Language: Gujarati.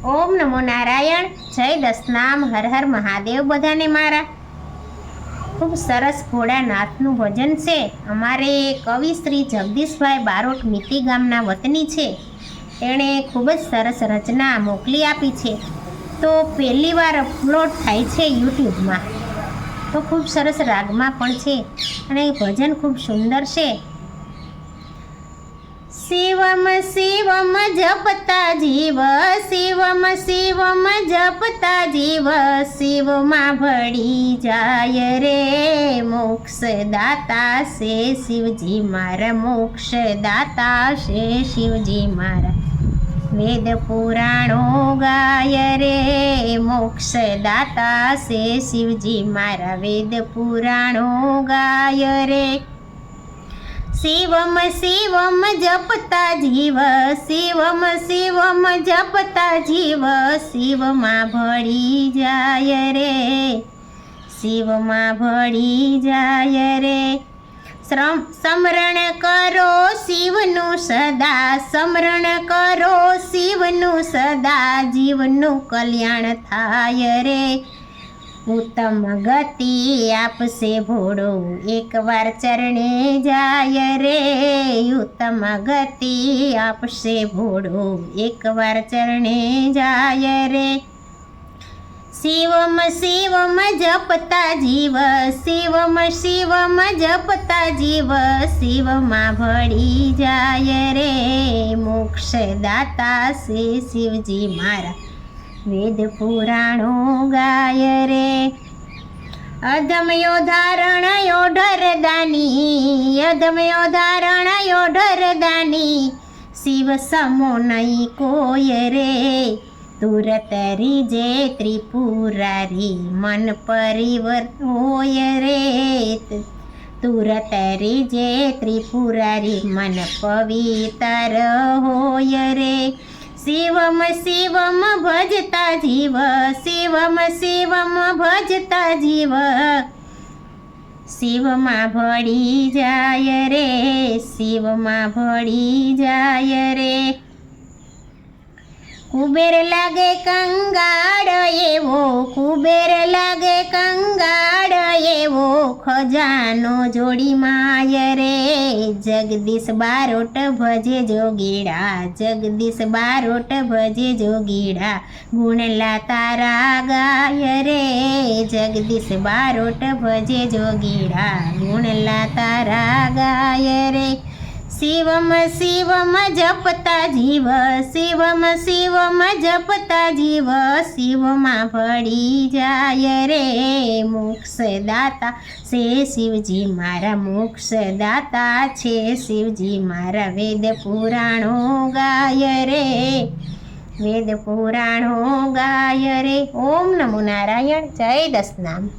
ઓમ નમો નારાયણ, જય દસનામ, હર હર મહાદેવ બધાને મારા। ખૂબ સરસ ભોળાનાથનું ભજન છે। અમારે કવિ શ્રી જગદીશભાઈ બારોટ મીતી ગામના વતની છે। તેણે ખૂબ જ સરસ રચના મોકલી આપી છે, તો પહેલી વાર અપલોડ થાય છે યુટ્યુબમાં। તો ખૂબ સરસ રાગમાં પણ છે અને ભજન ખૂબ સુંદર છે। શિવમ શિવમ જપતા જીવ, શિવમ શિવમ જપતા જીવ, શિવમાં ભળી જાય રે। મોક્ષદાતા છે શિવજી મારા, મોક્ષદાતા છે શિવજી મારા। વેદ પુરાણો ગાય રે, મોક્ષદાતા છે શિવજી મારા। વેદ પુરાણો ગાય રે। શિવમ શિવમ જપતા જીવ, શિવમ શિવમ જપતા જીવ, શિવમાં ભળી જાય રે। શિવમાં ભળી જાય રે। સ્મરણ કરો શિવનું સદા, સ્મરણ કરો શિવનું સદા, જીવનું કલ્યાણ થાય રે। ઉત્તમ ગતિ આપશે ભોળો, એકવાર ચરણે જાય રે। ઉત્તમ ગતિ આપશે ભોળો, એકવાર ચરણે જાય રે। શિવમ શિવમ જપતા જીવ, શિવમ શિવમ જપતા જીવ, શિવમાં ભળી જાય રે। મોક્ષદાતા છે શિવજી મારા, વેદ પુરાણો ગાય રે। અધમયો ધારણયો ઢરદાની, અધમયો ધારણયો ઢરદાની, શિવ સમો નહીં કોઈ રે। તુરત રીજે ત્રિપુરારી, મન પરિવર્ત હોય રે। તુરત રીજે ત્રિપુરારી, મન પવિત્ર હોય રે। શિવમ શિવમ ભજતા જીવ, શિવમ શિવમ ભજતા જીવ, શિવમાં ભળી જાય રે। શિવમાં ભળી જાય રે। કુબેર લાગે કંગાળ એવો, કુબેર લાગે કંગાળ એવો, ખજાનો જોડી માય રે। જગદીશ બારોટ ભજે જોગીડા, જગદીશ બારોટ ભજે જોગીડા, ગુણલા તારા ગાય રે। જગદીશ બારોટ ભજે જોગીડા, ગુણલા તારા ગાય રે। શિવમ શિવમ જપતા જીવ, શિવમ શિવમ જપતા જીવ, શિવમાં ભળી જાય રે। મોક્ષદાતા છે શિવજી મારા, મોક્ષદાતા છે શિવજી મારા। વેદ પુરાણો ગાય રે, વેદ પુરાણો ગાય રે। ઓમ નમો નારાયણ, જય દસનામ।